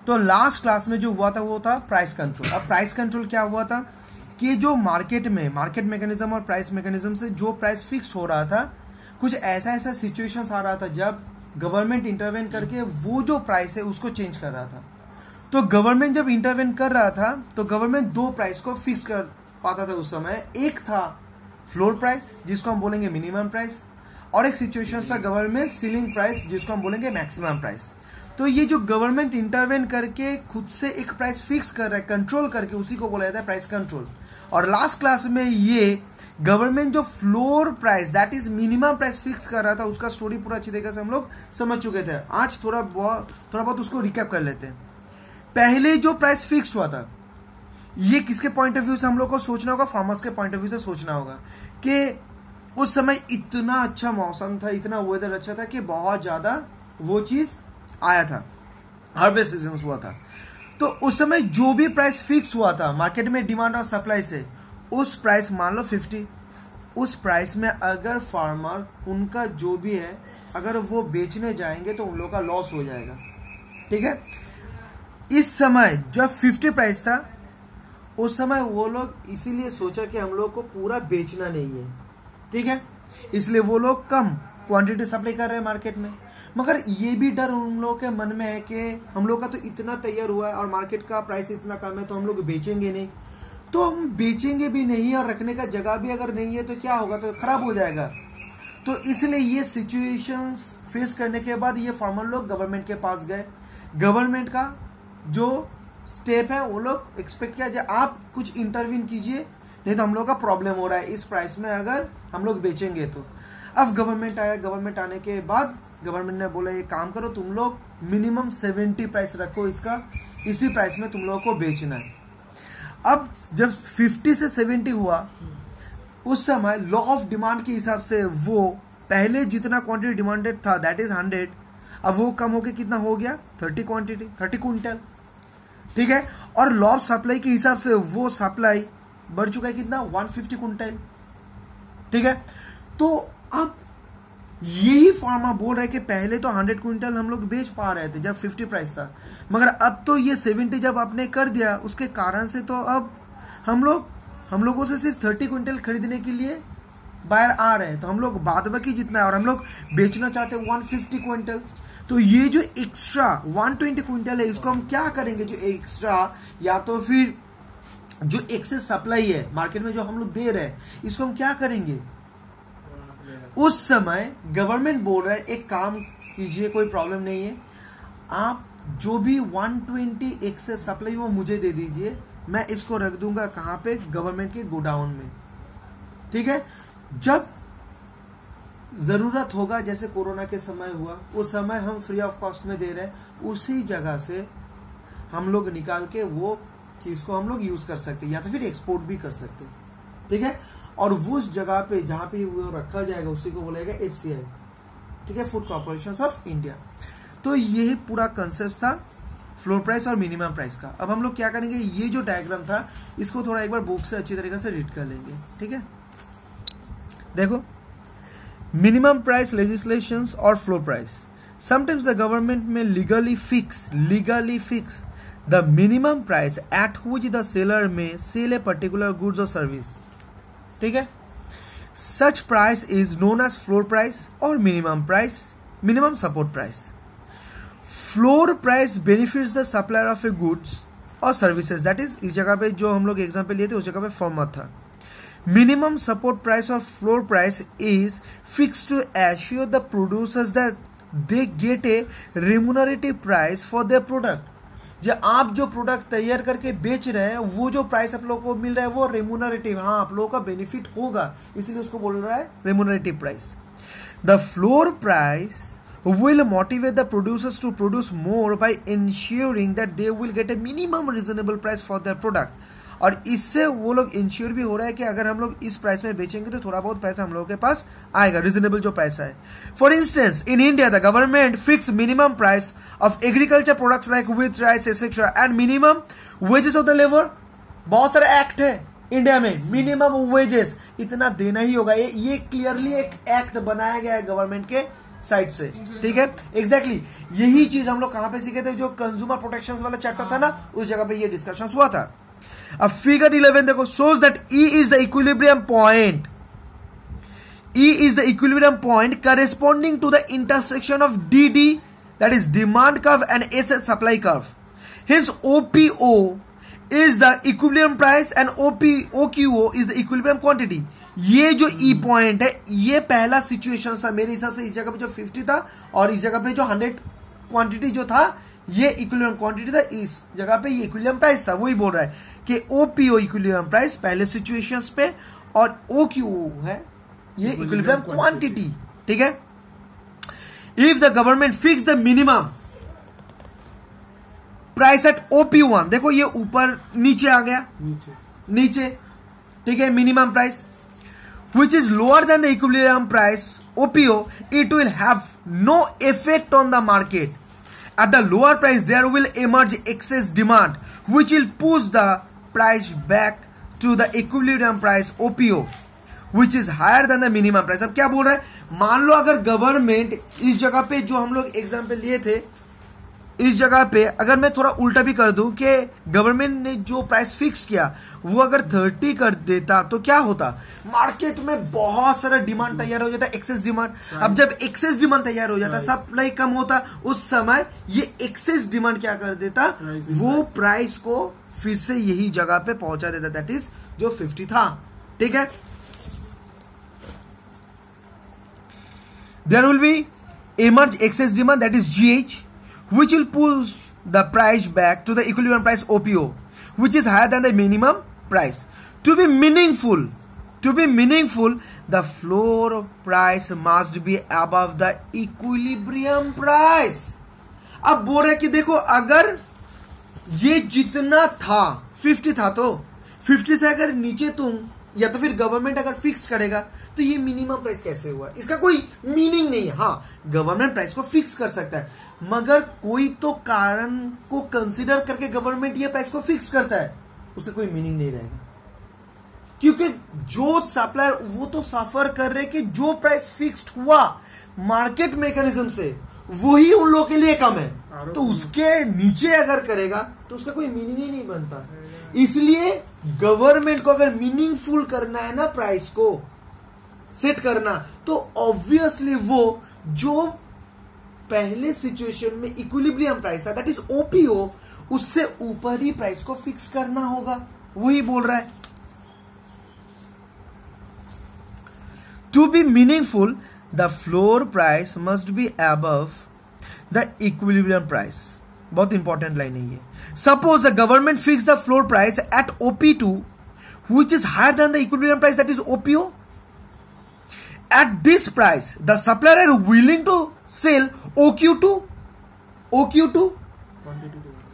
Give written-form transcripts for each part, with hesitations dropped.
तो last class में जो हुआ था वो था प्राइस कंट्रोल। अब प्राइस कंट्रोल क्या हुआ था कि जो मार्केट मैकेनिज्म और प्राइस मैकेनिज्म से जो प्राइस फिक्स्ड हो रहा था, कुछ ऐसा सिचुएशंस आ रहा था जब गवर्नमेंट इंटरवेन करके वो जो प्राइस है उसको चेंज कर रहा था। तो गवर्नमेंट जब इंटरवेन कर रहा था तो गवर्नमेंट दो प्राइस को फिक्स कर पाता था उस समय। एक था फ्लोर प्राइस जिसको हम बोलेंगे मिनिमम प्राइस, और एक सिचुएशन था गवर्नमेंट सीलिंग प्राइस जिसको हम बोलेंगे मैक्सिमम प्राइस। तो ये जो गवर्नमेंट इंटरवेन करके खुद से एक प्राइस फिक्स कर रहा है, कंट्रोल करके, उसी को बोला जाता है प्राइस कंट्रोल। और लास्ट क्लास में ये गवर्नमेंट जो floor price that is minimum price fix कर रहा था उसका स्टोरी पूरा अच्छी तरीके से हम लोग समझ चुके थे। आज थोड़ा बहुत उसको रिकैप कर लेते हैं। पहले जो प्राइस फिक्स्ड हुआ था ये किसके पॉइंट ऑफ व्यू से हम लोग को सोचना होगा, फार्मर्स के पॉइंट ऑफ व्यू से सोचना होगा कि उस समय इतना अच्छा मौसम था, इतना वेदर अच्छा था कि बहुत ज्यादा वो चीज आया था, हार्वेस्ट सीजन हुआ था। तो उस समय जो भी प्राइस फिक्स हुआ था मार्केट में डिमांड और सप्लाई से, उस प्राइस मान लो 50, उस प्राइस में अगर फार्मर उनका जो भी है अगर वो बेचने जाएंगे तो उन लोगों का लॉस हो जाएगा। ठीक है, इस समय जब 50 प्राइस था उस समय वो लोग इसीलिए सोचा कि हम लोग को पूरा बेचना नहीं है, ठीक है, इसलिए वो लोग कम क्वांटिटी सप्लाई कर रहे हैं मार्केट में। मगर ये भी डर उन लोगों के मन में है कि हम लोग का तो इतना तैयार हुआ है और मार्केट का प्राइस इतना कम है तो हम लोग बेचेंगे नहीं। तो हम बेचेंगे भी नहीं और रखने का जगह भी अगर नहीं है तो क्या होगा, तो खराब हो जाएगा। तो इसलिए ये सिचुएशंस फेस करने के बाद ये फार्मर लोग गवर्नमेंट के पास गए। गवर्नमेंट का जो स्टेप है वो लोग एक्सपेक्ट किया जाए आप कुछ इंटरवीन कीजिए, नहीं तो हम लोग का प्रॉब्लम हो रहा है इस प्राइस में अगर हम लोग बेचेंगे तो। अब गवर्नमेंट आया, गवर्नमेंट आने के बाद गवर्नमेंट ने बोला ये काम करो, तुम लोग मिनिमम 70 प्राइस रखो इसका, इसी प्राइस में तुम लोगों को बेचना है। अब जब 50 से 70 हुआ उस समय लॉ ऑफ डिमांड के हिसाब से वो पहले जितना क्वांटिटी डिमांडेड था दैट इज 100, अब वो कम होके कितना हो गया 30 क्वांटिटी, 30 क्विंटल। ठीक है, और लॉ ऑफ सप्लाई के हिसाब से वो सप्लाई बढ़ चुका है कितना 150 क्विंटल। ठीक है, तो अब यही फार्मर बोल रहा है कि पहले तो 100 क्विंटल हम लोग बेच पा रहे थे जब 50 प्राइस था, मगर अब तो ये 70 जब आपने कर दिया उसके कारण से तो अब हम लोगों से सिर्फ 30 क्विंटल खरीदने के लिए बाहर आ रहे हैं, तो हम लोग बाद बाकी जितना है और हम लोग बेचना चाहते हैं 150 क्विंटल। तो ये जो एक्स्ट्रा 120 क्विंटल है इसको हम क्या करेंगे, जो एक्स्ट्रा या तो फिर जो एक्सेस सप्लाई है मार्केट में जो हम लोग दे रहे हैं इसको हम क्या करेंगे। उस समय गवर्नमेंट बोल रहा है एक काम कीजिए, कोई प्रॉब्लम नहीं है, आप जो भी 120 एक्सेस सप्लाई वो मुझे दे दीजिए, मैं इसको रख दूंगा कहां पे, गवर्नमेंट के गोडाउन में। ठीक है, जब जरूरत होगा जैसे कोरोना के समय हुआ उस समय हम फ्री ऑफ कॉस्ट में दे रहे हैं, उसी जगह से हम लोग निकाल के वो चीज को हम लोग यूज कर सकते हैं या तो फिर एक्सपोर्ट भी कर सकते हैं। ठीक है, और उस जगह पे जहां पे वो रखा जाएगा उसी को बोलेगा FCI, ठीक है, फूड कॉर्पोरेशन ऑफ इंडिया। तो ये पूरा कंसेप्ट था फ्लोर प्राइस और मिनिमम प्राइस का। अब हम लोग क्या करेंगे, ये जो डायग्राम था इसको थोड़ा एक बार बुक से अच्छी तरीके से रीड कर लेंगे। ठीक है, देखो, मिनिमम प्राइस लेजिस्लेशंस और floor price. Sometimes the government में legally fix the minimum price at which the seller may sell a particular goods or service. ठीक है, such price is known as floor price or minimum support price. Floor price benefits the supplier of a goods or services, that is इस जगह पे जो हम लोग example लिए थे उस जगह पे फॉर्मर था। Minimum support price or floor price is fixed to assure the producers that they get a remunerative price for their product. जो आप जो प्रोडक्ट तैयार करके बेच रहे हैं वो जो प्राइस आप लोगों को मिल रहा है वो रेम्यूनरेटिव, हाँ आप लोगों का बेनिफिट होगा, इसीलिए उसको बोल रहा है remunerative price. The floor price will motivate the producers to produce more by ensuring that they will get a minimum reasonable price for their product. और इससे वो लोग इंश्योर भी हो रहा है कि अगर हम लोग इस प्राइस में बेचेंगे तो थोड़ा बहुत पैसा हम लोगों के पास आएगा, रीजनेबल जो पैसा है। For instance in India the government fix minimum price of agriculture products like wheat, rice etcetera and minimum wages of the labour. बहुत सारे एक्ट है इंडिया में, मिनिमम वेजेस इतना देना ही होगा, ये क्लियरली एक एक्ट बनाया गया है गवर्नमेंट के साइड से, ठीक है। एग्जैक्टली यही चीज हम लोग कहां पे सीखे थे, जो कंज्यूमर प्रोटेक्शन वाला चैप्टर था ना, उस जगह पे ये डिस्कशन हुआ था। अब फिगर 11 देखो, shows that E is the equilibrium point. E is the equilibrium point corresponding to the intersection of DD, that is demand curve, and SS supply curve. Hence OPO is the equilibrium price and OQO is the equilibrium quantity. ये जो E point है, ये पहला situation था मेरे हिसाब से। इस जगह पे जो 50 था और इस जगह पे जो 100 क्वांटिटी जो था, ये इक्विलिब्रियम क्वांटिटी था, इस जगह पे ये इक्विलिब्रियम प्राइस था। वही बोल रहा है कि ओपीओ इक्विलिब्रियम प्राइस पहले सिचुएशंस पे और ओक्यूओ है ये इक्विलिब्रियम क्वांटिटी, ठीक है। If the government fix the minimum price at OP1, देखो ये ऊपर नीचे आ गया, नीचे, ठीक है, minimum price which is lower than the equilibrium price OPO, it will have no effect on the market. At the lower price there will emerge excess demand which will push the price back to the equilibrium price OPO which is higher than the minimum price. अब क्या बोल रहा है, मान लो अगर government इस जगह पे जो हम लोग एग्जाम्पल लिए थे, इस जगह पे अगर मैं थोड़ा उल्टा भी कर दूं कि गवर्नमेंट ने जो प्राइस फिक्स किया वो अगर 30 कर देता तो क्या होता, मार्केट में बहुत सारा डिमांड तैयार हो जाता, एक्सेस डिमांड। अब जब एक्सेस डिमांड तैयार हो जाता, सप्लाई कम होता, उस समय ये एक्सेस डिमांड क्या कर देता, वो प्राइस को फिर से यही जगह पे पहुंचा देता, दैट इज जो 50 था, ठीक है। There will be emerge excess demand, that is GH, which will push the price back to the equilibrium price OPO, which is higher than the minimum price. To be meaningful, the floor price must be above the equilibrium price. अब बोल रहे कि देखो अगर ये जितना था 50 था, तो 50 से अगर नीचे तुम या तो फिर गवर्नमेंट अगर फिक्स करेगा तो ये मिनिमम प्राइस कैसे हुआ, इसका कोई मीनिंग नहीं है। हाँ, गवर्नमेंट प्राइस को फिक्स कर सकता है, मगर कोई तो कारण को कंसीडर करके गवर्नमेंट ये प्राइस को फिक्स करता है, उसे कोई मीनिंग नहीं रहेगा। क्योंकि जो सप्लायर वो तो सफर कर रहे कि जो प्राइस फिक्स्ड हुआ मार्केट मैकेनिज्म से वही उन लोगों के लिए कम है, तो उसके नीचे अगर करेगा तो उसका कोई मीनिंग ही नहीं बनता। इसलिए गवर्नमेंट को अगर मीनिंगफुल करना है ना, प्राइस को सेट करना, तो ऑब्वियसली वो जो पहले सिचुएशन में इक्विलिब्रियम प्राइस था, दैट इज ओपीओ, उससे ऊपर ही प्राइस को फिक्स करना होगा। वही बोल रहा है, to be meaningful the floor price must be above the equilibrium price. बहुत इंपॉर्टेंट लाइन है ये। Suppose the government fix the floor price at OP2 which is higher than the equilibrium price, that is OPO. At this price the supplier are willing to sell OQ2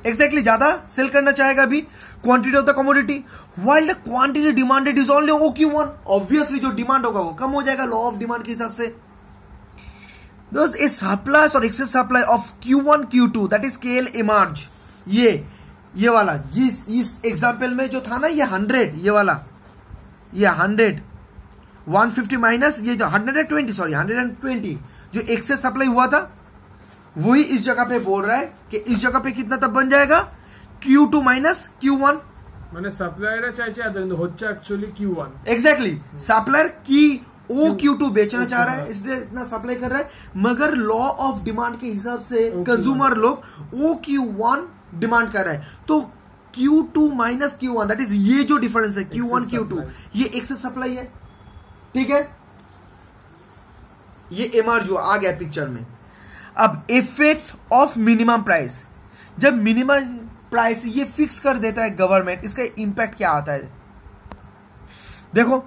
exactly, ज्यादा cell करना चाहेगा अभी quantity of the commodity, while the quantity demanded is only OQ1. Obviously जो demand होगा वो कम हो जाएगा law of demand के हिसाब से। Thus a surplus or excess supply of Q1 Q2 that is KL emerge. ये वाला जिस इस एग्जाम्पल में जो था ना, ये 100, ये वाला ये 100 150 माइनस ये जो 120 जो एक्सेस सप्लाई हुआ था, वही इस जगह पे बोल रहा है कि इस जगह पे कितना तब बन जाएगा Q2 माइनस Q1, মানে সাপ্লায়াররা চাইছে এত কিন্তু হচ্ছে एक्चुअली Q1। एग्जैक्टली सप्लायर की OQ2 बेचना चाह रहा है, इसलिए इतना सप्लाई कर रहा है, मगर लॉ ऑफ डिमांड के हिसाब से कंज्यूमर लोग OQ1 डिमांड कर रहा है, तो Q2 minus Q1 that is ये जो डिफरेंस है Q1 Q2 ये एक्सेस सप्लाई है, ठीक है। ये एमआर आ गया पिक्चर में। अब इफेक्ट ऑफ मिनिमम प्राइस, जब मिनिमम प्राइस ये फिक्स कर देता है गवर्नमेंट, इसका इंपैक्ट क्या आता है देखो।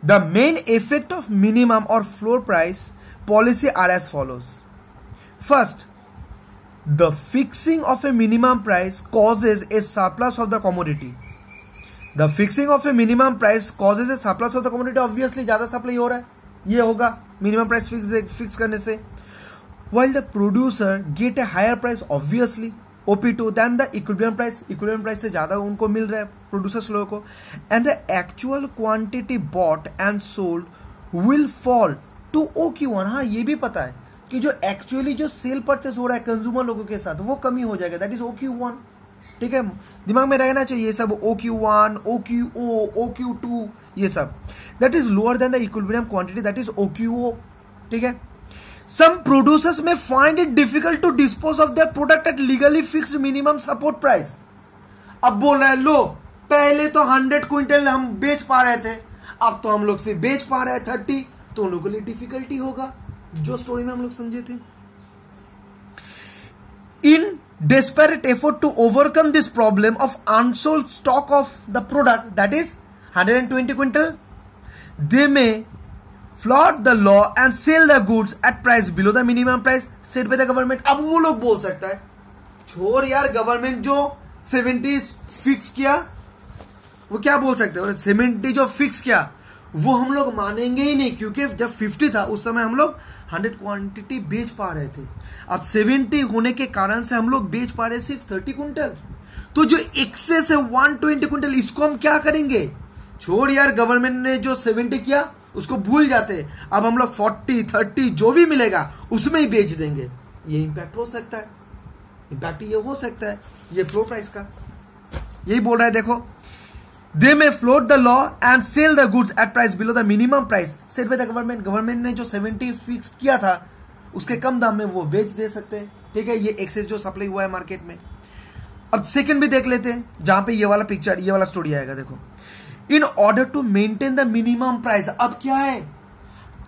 The main effect of minimum और floor price policy are as follows. First, the fixing of a minimum price causes a surplus of the commodity. The fixing of a minimum price causes a surplus of the commodity, obviously ज्यादा supply हो रहा है, ये होगा minimum price fix करने से। while the producer get a higher price obviously OP2 than the equilibrium price से ज्यादा उनको मिल रहा है प्रोड्यूसर्स लोगों को, and the actual quantity bought and sold will fall to OQ1। हाँ, ये भी पता है कि जो एक्चुअली जो सेल परचेस हो रहा है कंज्यूमर लोगों के साथ वो कमी हो जाएगा, दैट इज OQ1। ठीक है, दिमाग में रहना चाहिए सब OQ1, OQO, OQ2 ये सब, that is lower than the equilibrium quantity, that is OQO। ठीक है, some producers may find it difficult to dispose of their product at legally fixed minimum support price. अब बोल रहे हैं लो पहले तो 100 क्विंटल हम बेच पा रहे थे, अब तो हम लोग सिर्फ बेच पा रहे हैं 30, तो उन लोगों के लिए डिफिकल्टी होगा, जो स्टोरी में हम लोग समझे थे। इन desperate effort to overcome this problem of unsold stock of the product, that is 120 quintal, they may flout the law and sell the goods at price below the minimum price set by the government। अब वो लोग बोल सकता है छोड़ यार, government जो 70 fix किया वो क्या बोल सकते हैं, 70 जो फिक्स किया वो हम लोग मानेंगे ही नहीं, क्योंकि जब 50 था उस समय हम लोग 100 क्वांटिटी बेच पा रहे थे, अब 70 होने के कारण से हम लोग बेच पा रहे सिर्फ 30 क्विंटल, तो जो एक्सेस है 120 क्विंटल इसको हम क्या करेंगे, छोड़ यार गवर्नमेंट ने जो 70 किया उसको भूल जाते, अब हम लोग 40 30 जो भी मिलेगा उसमें ही बेच देंगे। ये इंपैक्ट हो सकता है, इंपैक्ट ये हो सकता है, ये फ्लोर प्राइस का यही बोल रहा है। देखो, they may flout the law and sell the goods at price below the minimum price set by the government. Government ने जो 70 फिक्स किया था उसके कम दाम में वो बेच दे सकते हैं। ठीक है, ये एक्सेस जो सप्लाई हुआ है मार्केट में। अब सेकंड भी देख लेते हैं, जहां पे ये वाला पिक्चर, ये वाला स्टोरी आएगा। देखो, in order to maintain the minimum price, अब क्या है,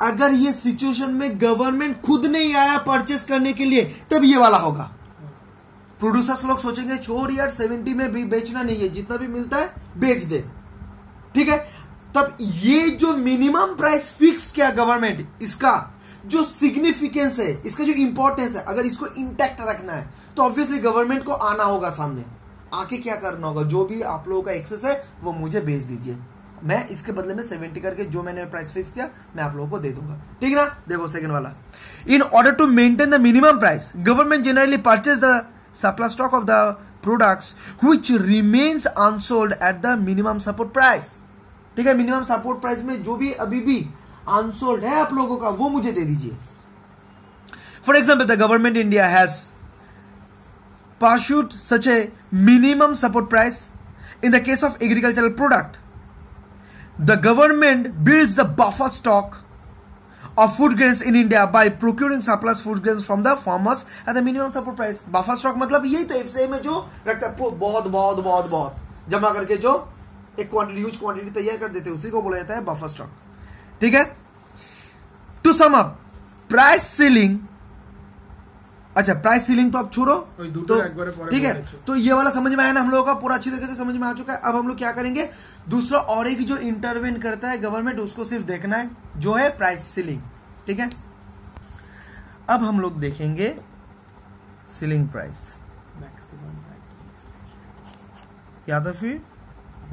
अगर ये सिचुएशन में गवर्नमेंट खुद नहीं आया परचेस करने के लिए तब ये वाला होगा। प्रोड्यूसर्स लोग सोचेंगे छोड़ यार 70 में भी बेचना नहीं है, जितना भी मिलता है बेच दे। ठीक है, तब ये जो मिनिमम प्राइस फिक्स किया गवर्नमेंट, इसका जो सिग्निफिकेंस है, इसका जो इंपॉर्टेंस है, अगर इसको इंटैक्ट रखना है तो ऑब्वियसली गवर्नमेंट को आना होगा सामने, आके क्या करना होगा, जो भी आप लोगों का एक्सेस है वो मुझे बेच दीजिए, मैं इसके बदले में 70 करके जो मैंने प्राइस फिक्स किया मैं आप लोगों को दे दूंगा। ठीक है ना, देखो सेकंड वाला, in order to maintain the minimum price government generally purchase the surplus stock of the products which remains unsold at the minimum support price। ठीक है, मिनिमम सपोर्ट प्राइस में जो भी अभी भी अनसोल्ड है आप लोगों का वो मुझे दे दीजिए। For example, the government India has pursued such a minimum support price in the case of agricultural product। The government builds the buffer stock of food grains in India by procuring surplus food grains from the farmers at the minimum support price। Buffer stock मतलब यही तो FCI में जो रखता है, बहुत बहुत बहुत बहुत जमा करके जो एक क्वांटिटी, ह्यूज क्वांटिटी तैयार कर देते हैं, उसी को बोला जाता है बफर स्टॉक। ठीक है, to sum up, price ceiling, अच्छा प्राइस सीलिंग तो अब छोड़ो, तो ठीक है, तो ये वाला समझ में आया ना हम लोगों का, पूरा अच्छी तरीके से समझ में आ चुका है। अब हम लोग क्या करेंगे, दूसरा और एक जो इंटरवेन करता है गवर्नमेंट, उसको सिर्फ देखना है, जो है प्राइस सीलिंग। ठीक है, अब हम लोग देखेंगे सीलिंग प्राइस या तो फिर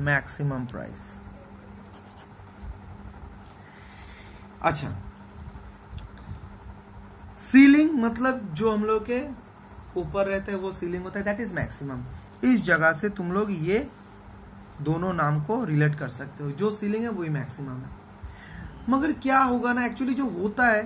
मैक्सिमम प्राइस। अच्छा, सीलिंग मतलब जो हम लोग के ऊपर रहते हैं वो सीलिंग होता है, दैट इज मैक्सिमम। इस जगह से तुम लोग ये दोनों नाम को रिलेट कर सकते हो, जो सीलिंग है वही मैक्सिमम है। मगर क्या होगा ना, एक्चुअली जो होता है,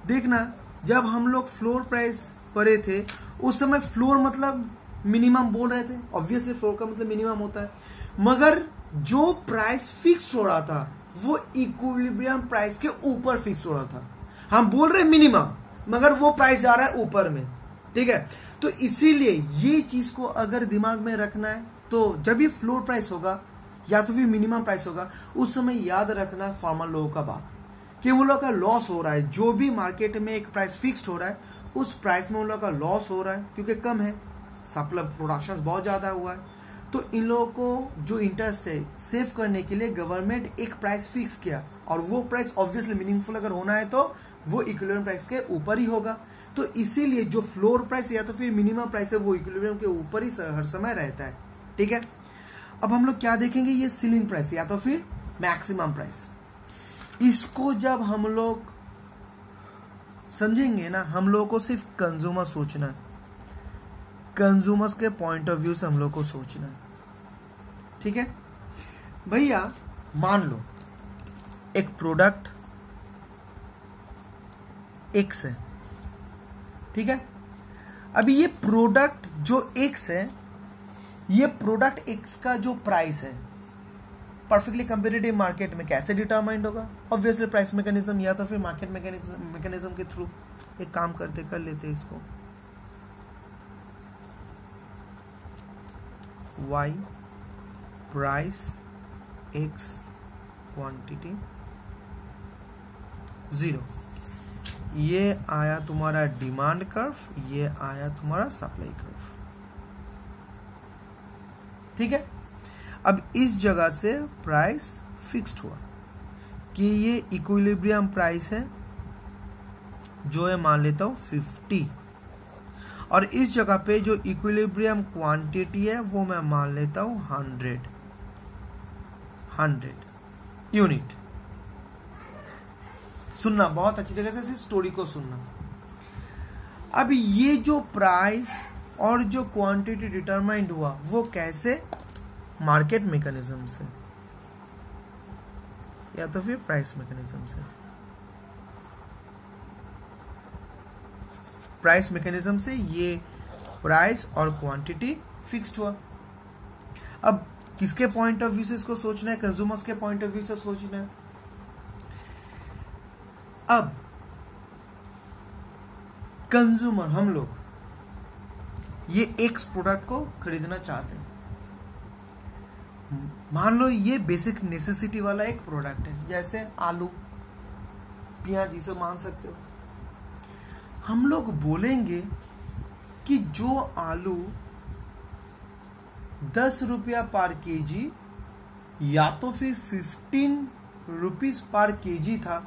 देखना जब हम लोग फ्लोर प्राइस पढ़े थे उस समय फ्लोर मतलब मिनिमम बोल रहे थे, ऑब्वियसली फ्लोर का मतलब मिनिमम होता है, मगर जो प्राइस फिक्स्ड हो रहा था वो इक्विलिब्रियम प्राइस के ऊपर फिक्स्ड हो रहा था। हम बोल रहे मिनिमम मगर वो प्राइस जा रहा है ऊपर में। ठीक है, तो इसीलिए ये चीज को अगर दिमाग में रखना है तो जब ये फ्लोर प्राइस होगा या तो फिर मिनिमम प्राइस होगा, उस समय याद रखना फार्मर लोगों का बात कि उन लोगों का लॉस हो रहा है। जो भी मार्केट में एक प्राइस फिक्स्ड हो रहा है उस प्राइस में उन लोगों का लॉस हो रहा है, क्योंकि कम है, सप्लाई प्रोडक्शन बहुत ज्यादा हुआ है। तो इन लोगों को जो इंटरेस्ट है सेव करने के लिए गवर्नमेंट एक प्राइस फिक्स किया, और वो प्राइस ऑब्वियसली मीनिंगफुल अगर होना है तो वो इक्विलिब्रियम प्राइस के ऊपर ही होगा। तो इसीलिए जो फ्लोर प्राइस या तो फिर मिनिमम प्राइस है वो इक्विलिब्रियम के ऊपर ही हर समय रहता है। ठीक है, अब हम लोग क्या देखेंगे, ये सीलिंग प्राइस या तो फिर मैक्सिमम प्राइस। इसको जब हम लोग समझेंगे ना, हम लोगों को सिर्फ कंज्यूमर सोचना है, कंज्यूमर्स के पॉइंट ऑफ व्यू से हम लोग को सोचना है। ठीक है भैया, मान लो एक प्रोडक्ट एक्स है, ठीक है। अभी ये प्रोडक्ट जो एक्स है, ये प्रोडक्ट एक्स का जो प्राइस है परफेक्टली कंपेटिटिव मार्केट में कैसे डिटरमाइंड होगा? ऑब्वियसली प्राइस मैकेनिज्म या तो फिर मार्केट मैकेनिज्म के थ्रू। एक काम करते कर लेते इसको, y प्राइस x क्वांटिटी 0, ये आया तुम्हारा डिमांड कर्व, ये आया तुम्हारा सप्लाई कर्व, ठीक है। अब इस जगह से प्राइस फिक्स्ड हुआ कि ये इक्विलिब्रियम प्राइस है जो है मान लेता हूं 50, और इस जगह पे जो इक्विलिब्रियम क्वांटिटी है वो मैं मान लेता हूं 100 यूनिट। सुनना बहुत अच्छी तरह से, स्टोरी को सुनना। अब ये जो प्राइस और जो क्वांटिटी डिटरमाइंड हुआ वो कैसे? मार्केट मैकेनिज्म से या तो फिर प्राइस मैकेनिज्म से। प्राइस मैकेनिज्म से ये प्राइस और क्वांटिटी फिक्स्ड हुआ। अब किसके पॉइंट ऑफ व्यू से इसको सोचना है? कंज्यूमर्स के पॉइंट ऑफ व्यू से सोचना है। अब कंज्यूमर हम लोग ये एक्स प्रोडक्ट को खरीदना चाहते हैं। मान लो ये बेसिक नेसेसिटी वाला एक प्रोडक्ट है, जैसे आलू प्याज, इसे मान सकते हो। हम लोग बोलेंगे कि जो आलू 10 रुपया पर केजी या तो फिर 15 रुपीज पर केजी था,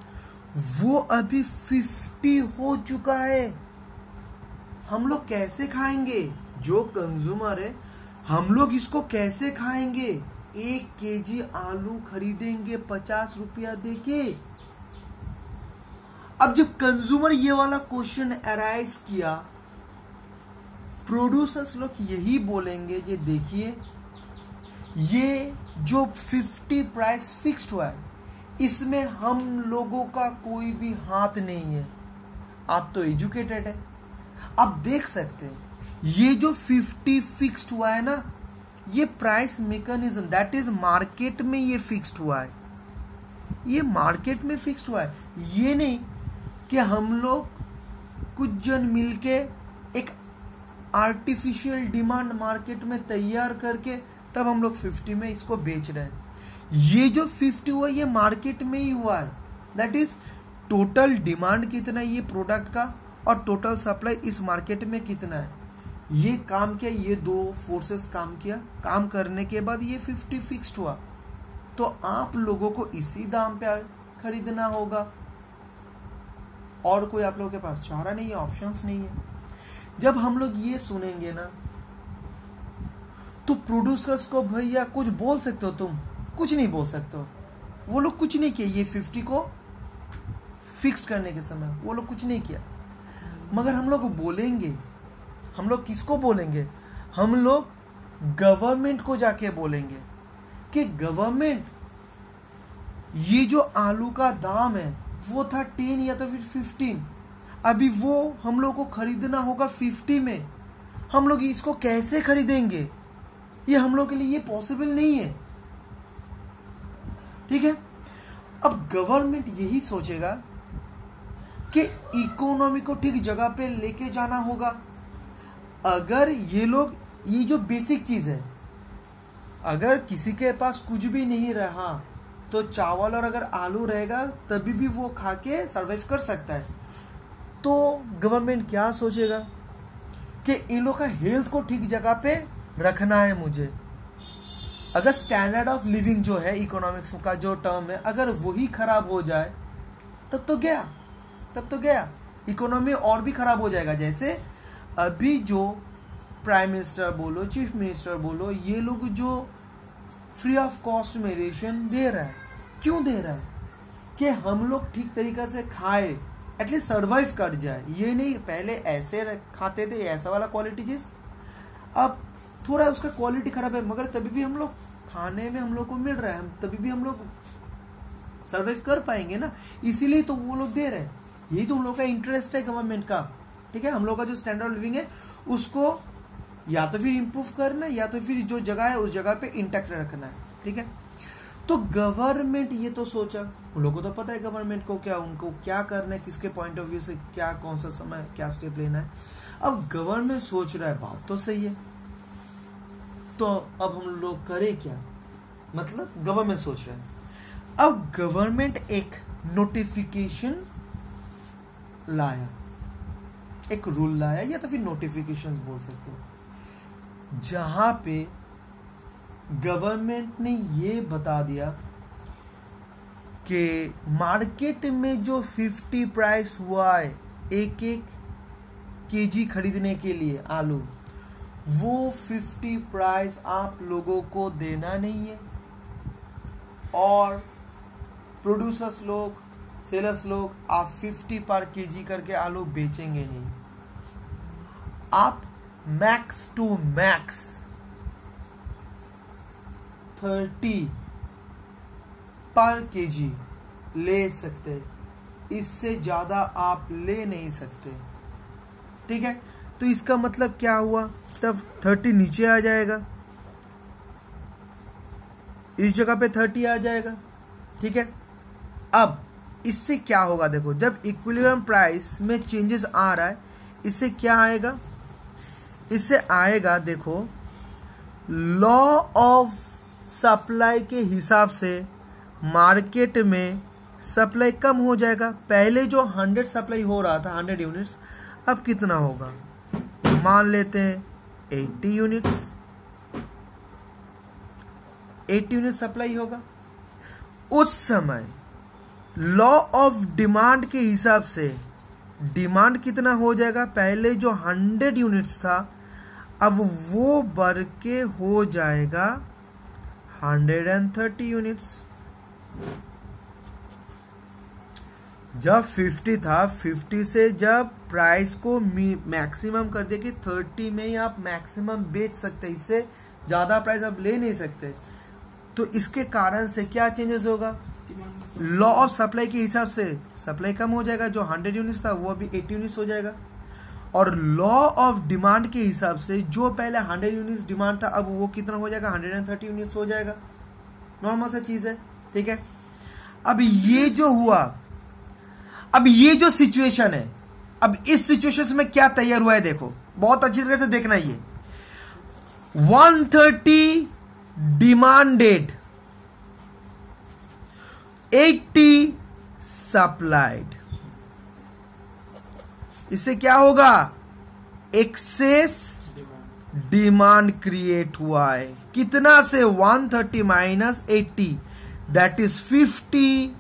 वो अभी 50 हो चुका है। हम लोग कैसे खाएंगे? जो कंज्यूमर है हम लोग इसको कैसे खाएंगे? 1 केजी आलू खरीदेंगे 50 रुपया देके। अब जब कंज्यूमर ये वाला क्वेश्चन अराइज किया, प्रोड्यूसर्स लोग यही बोलेंगे, ये देखिए ये जो 50 प्राइस फिक्स्ड हुआ है इसमें हम लोगों का कोई भी हाथ नहीं है। आप तो एजुकेटेड है, आप देख सकते हैं ये जो 50 फिक्स्ड हुआ है ना, ये price mechanism that is market में ये फिक्स्ड हुआ है। ये मार्केट में फिक्स्ड हुआ है, ये नहीं कि हम लोग कुछ जन मिलके एक आर्टिफिशियल डिमांड मार्केट में तैयार करके तब हम लोग 50 में इसको बेच रहे हैं। ये जो 50 हुआ ये मार्केट में ही हुआ है। दैट इज टोटल डिमांड कितना है ये प्रोडक्ट का और टोटल सप्लाई इस मार्केट में कितना है, ये काम किया, ये दो फोर्सेस काम किया। काम करने के बाद ये 50 फिक्स्ड हुआ, तो आप लोगों को इसी दाम पे खरीदना होगा और कोई आप लोगों के पास चारा नहीं है, ऑप्शंस नहीं है। जब हम लोग ये सुनेंगे ना तो प्रोड्यूसर्स को भैया कुछ बोल सकते हो, तुम कुछ नहीं बोल सकते हो। वो लोग कुछ नहीं किया, ये 50 को फिक्स करने के समय वो लोग कुछ नहीं किया। मगर हम लोग बोलेंगे, हम लोग किसको बोलेंगे? हम लोग गवर्नमेंट को जाके बोलेंगे कि गवर्नमेंट ये जो आलू का दाम है वो था 10 या तो फिर 15, अभी वो हम लोग को खरीदना होगा 50 में। हम लोग इसको कैसे खरीदेंगे? ये हम लोग के लिए ये पॉसिबल नहीं है, ठीक है। अब गवर्नमेंट यही सोचेगा कि इकोनॉमी को ठीक जगह पे लेके जाना होगा। अगर ये लोग, ये जो बेसिक चीज है, अगर किसी के पास कुछ भी नहीं रहा तो चावल और अगर आलू रहेगा तभी भी वो खा के सर्वाइव कर सकता है। तो गवर्नमेंट क्या सोचेगा कि इन लोग का हेल्थ को ठीक जगह पे रखना है मुझे। अगर स्टैंडर्ड ऑफ लिविंग जो है इकोनॉमिक्स का जो टर्म है, अगर वही खराब हो जाए तब तो गया, इकोनॉमी और भी खराब हो जाएगा। जैसे अभी जो प्राइम मिनिस्टर बोलो, चीफ मिनिस्टर बोलो, ये लोग जो फ्री ऑफ कॉस्ट में रेशन दे रहा है, क्यों दे रहा है? कि हम लोग ठीक तरीके से खाए, एटलीस्ट सर्वाइव कर जाए। ये नहीं पहले ऐसे खाते थे, ऐसा वाला क्वालिटी चीज, अब थोड़ा उसका क्वालिटी खराब है मगर तभी भी हम लोग खाने में हम लोग को मिल रहा है, तभी भी हम लोग सर्वाइव कर पाएंगे ना, इसीलिए तो वो लोग दे रहे हैं। यही तो उन लोग का इंटरेस्ट है गवर्नमेंट का ठीक है, हम लोग का जो स्टैंडर्ड लिविंग है उसको या तो फिर इम्प्रूव करना है या तो फिर जो जगह है उस जगह पे इंटैक्ट रखना है, ठीक है। तो गवर्नमेंट ये तो सोचा, उन लोगों को तो पता है गवर्नमेंट को क्या, उनको क्या करना है, किसके पॉइंट ऑफ व्यू से क्या, कौन सा समय क्या स्टेप लेना है। अब गवर्नमेंट सोच रहा है, बात तो सही है, तो अब हम लोग करें क्या, मतलब गवर्नमेंट सोच रहा है। अब गवर्नमेंट एक नोटिफिकेशन लाया, एक रूल लाया या तो फिर नोटिफिकेशंस बोल सकते हो, जहां पे गवर्नमेंट ने ये बता दिया कि मार्केट में जो 50 प्राइस हुआ है एक एक केजी खरीदने के लिए आलू, वो 50 प्राइस आप लोगों को देना नहीं है, और प्रोड्यूसर्स लोग, सेलर्स लोग आप 50 पर केजी करके आलू बेचेंगे नहीं, आप मैक्स टू मैक्स 30 पर केजी ले सकते हैं, इससे ज्यादा आप ले नहीं सकते, ठीक है। तो इसका मतलब क्या हुआ, तब 30 नीचे आ जाएगा, इस जगह पे 30 आ जाएगा, ठीक है। अब इससे क्या होगा, देखो जब इक्विलिब्रियम प्राइस में चेंजेस आ रहा है, इससे क्या आएगा, इससे आएगा देखो लॉ ऑफ सप्लाई के हिसाब से मार्केट में सप्लाई कम हो जाएगा। पहले जो 100 सप्लाई हो रहा था 100 यूनिट्स, अब कितना होगा, मान लेते हैं 80 यूनिट्स, 80 यूनिट सप्लाई होगा। उस समय लॉ ऑफ डिमांड के हिसाब से डिमांड कितना हो जाएगा, पहले जो 100 यूनिट्स था अब वो बढ़ के हो जाएगा 130 यूनिट्स। जब 50 था, 50 से जब प्राइस को मैक्सिमम कर दिया कि 30 में ही आप मैक्सिमम बेच सकते, इससे ज्यादा प्राइस आप ले नहीं सकते, तो इसके कारण से क्या चेंजेस होगा, लॉ ऑफ सप्लाई के हिसाब से सप्लाई कम हो जाएगा, जो 100 यूनिट्स था वो अभी 80 यूनिट्स हो जाएगा, और लॉ ऑफ डिमांड के हिसाब से जो पहले 100 यूनिट्स डिमांड था अब वो कितना हो जाएगा, 130 यूनिट्स हो जाएगा। नॉर्मल सा चीज है, ठीक है। अब ये जो हुआ, अब ये जो सिचुएशन है, अब इस सिचुएशन में क्या तैयार हुआ है, देखो बहुत अच्छी तरह से देखना, ये 130 डिमांडेड, 80 सप्लाइड, इससे क्या होगा, एक्सेस डिमांड क्रिएट हुआ है, कितना से 130 माइनस 80, दैट इज 50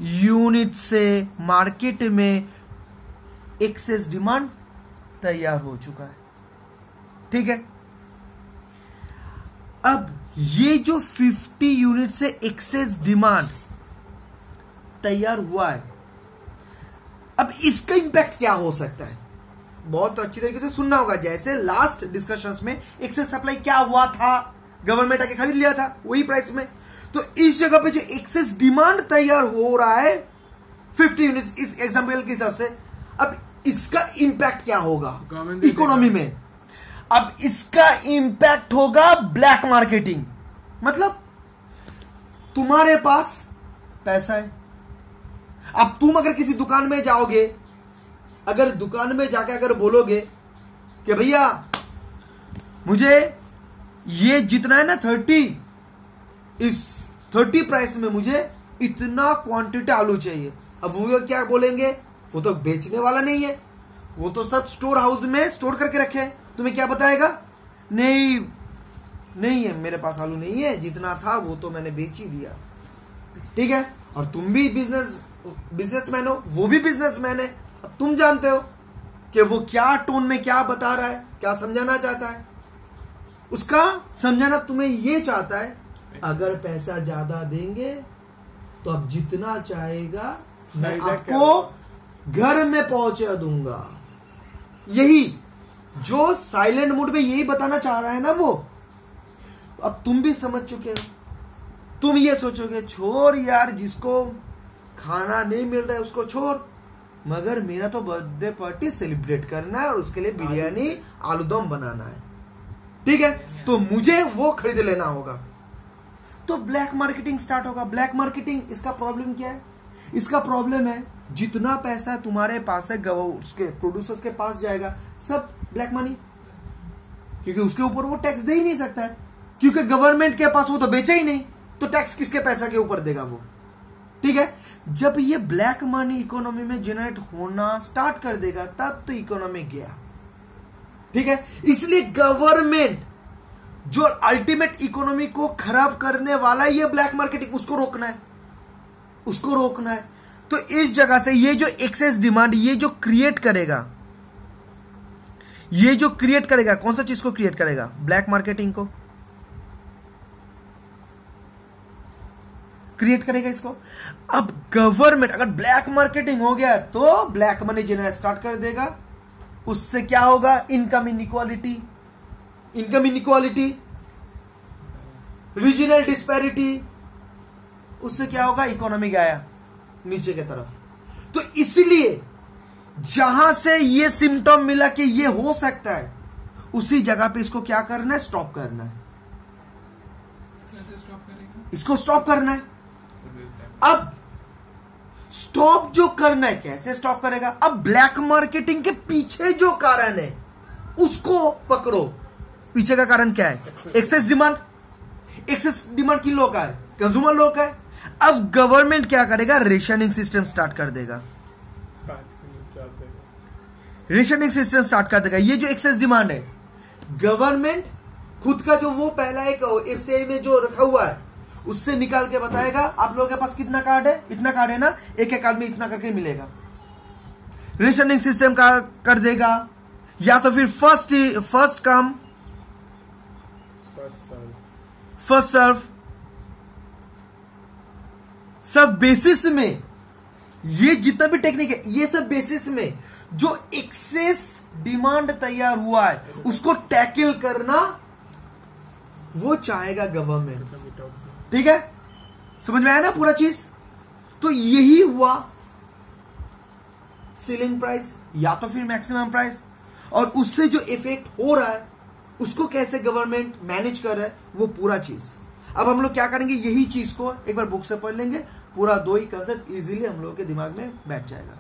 यूनिट से मार्केट में एक्सेस डिमांड तैयार हो चुका है, ठीक है। अब ये जो 50 यूनिट से एक्सेस डिमांड तैयार हुआ है, अब इसका इंपैक्ट क्या हो सकता है, बहुत अच्छी तरीके से सुनना होगा। जैसे लास्ट डिस्कशंस में एक्सेस सप्लाई क्या हुआ था, गवर्नमेंट आके खरीद लिया था वही प्राइस में, तो इस जगह पे जो एक्सेस डिमांड तैयार हो रहा है 50 यूनिट्स इस एग्जांपल के हिसाब से, अब इसका इंपैक्ट क्या होगा इकोनॉमी में, अब इसका इंपैक्ट होगा ब्लैक मार्केटिंग। मतलब तुम्हारे पास पैसा है, अब तुम अगर किसी दुकान में जाओगे, अगर दुकान में जाके अगर बोलोगे कि भैया मुझे ये जितना है ना 30, इस 30 प्राइस में मुझे इतना क्वांटिटी आलू चाहिए, अब वो क्या बोलेंगे, वो तो बेचने वाला नहीं है, वो तो सब स्टोर हाउस में स्टोर करके रखे हैं, तुम्हें क्या बताएगा, नहीं नहीं है मेरे पास आलू नहीं है, जितना था वो तो मैंने बेच ही दिया, ठीक है। और तुम भी बिजनेसमैन हो, वो भी बिजनेसमैन है, अब तुम जानते हो कि वो क्या टोन में क्या बता रहा है, क्या समझाना चाहता है, उसका समझाना तुम्हें ये चाहता है अगर पैसा ज्यादा देंगे तो अब जितना चाहेगा मैं आपको घर में पहुंचा दूंगा। यही जो साइलेंट मूड में यही बताना चाह रहा है ना वो, अब तुम भी समझ चुके हो, तुम ये सोचोगे छोड़ यार, जिसको खाना नहीं मिल रहा है उसको छोड़, मगर मेरा तो बर्थडे पार्टी सेलिब्रेट करना है और उसके लिए बिरयानी आलूदम बनाना है, ठीक है, तो मुझे वो खरीद लेना होगा। तो ब्लैक मार्केटिंग स्टार्ट होगा। ब्लैक मार्केटिंग, इसका प्रॉब्लम क्या है? इसका प्रॉब्लम है जितना पैसा तुम्हारे पास है उसके प्रोड्यूसर्स के पास जाएगा सब ब्लैक मनी, क्योंकि उसके ऊपर वो टैक्स दे ही नहीं सकता है, क्योंकि गवर्नमेंट के पास वो तो बेचा ही नहीं, तो टैक्स किसके पैसा के ऊपर देगा वो, ठीक है। जब ये ब्लैक मनी इकोनॉमी में जनरेट होना स्टार्ट कर देगा तब तो इकोनॉमी गया, ठीक है। इसलिए गवर्नमेंट जो अल्टीमेट इकोनॉमी को खराब करने वाला है ये ब्लैक मार्केटिंग, उसको रोकना है, उसको रोकना है। तो इस जगह से ये जो एक्सेस डिमांड ये जो क्रिएट करेगा, ये जो क्रिएट करेगा, कौन सा चीज को क्रिएट करेगा? ब्लैक मार्केटिंग को क्रिएट करेगा इसको। अब गवर्नमेंट अगर ब्लैक मार्केटिंग हो गया तो ब्लैक मनी जनरेट स्टार्ट कर देगा, उससे क्या होगा? Income inequality, income inequality, regional disparity, उससे क्या होगा? इकोनॉमी गया नीचे की तरफ। तो इसलिए जहां से ये सिम्टम मिला कि ये हो सकता है, उसी जगह पे इसको क्या करना है? स्टॉप करना है। कैसे स्टॉप करेगा? इसको स्टॉप करना है। अब स्टॉप जो करना है, कैसे स्टॉप करेगा? अब ब्लैक मार्केटिंग के पीछे जो कारण है उसको पकड़ो। पीछे का कारण क्या है? Excess demand. एक्सेस डिमांड किन लोगों का है? कंज्यूमर लोग का है। अब गवर्नमेंट क्या करेगा? रेशनिंग सिस्टम स्टार्ट कर देगा, रेशनिंग सिस्टम स्टार्ट कर देगा। ये जो एक्सेस डिमांड है, गवर्नमेंट खुद का जो वो पहला एक एफसीआई में जो रखा हुआ है उससे निकाल के बताएगा आप लोगों के पास कितना कार्ड है, इतना कार्ड है ना, एक एक कार्ड में इतना करके मिलेगा। रेशनिंग सिस्टम कर देगा, या तो फिर फर्स्ट कम फर्स्ट सर्व, सब बेसिस में, ये जितना भी टेक्निक है ये सब बेसिस में जो एक्सेस डिमांड तैयार हुआ है उसको टैकल करना वो चाहेगा गवर्नमेंट, ठीक है। समझ में आया ना पूरा चीज? तो यही हुआ सीलिंग प्राइस या तो फिर मैक्सिमम प्राइस, और उससे जो इफेक्ट हो रहा है उसको कैसे गवर्नमेंट मैनेज कर रहा है वो पूरा चीज। अब हम लोग क्या करेंगे, यही चीज को एक बार बुक से पढ़ लेंगे, पूरा दो ही कंसेप्ट इजीली हम लोगों के दिमाग में बैठ जाएगा।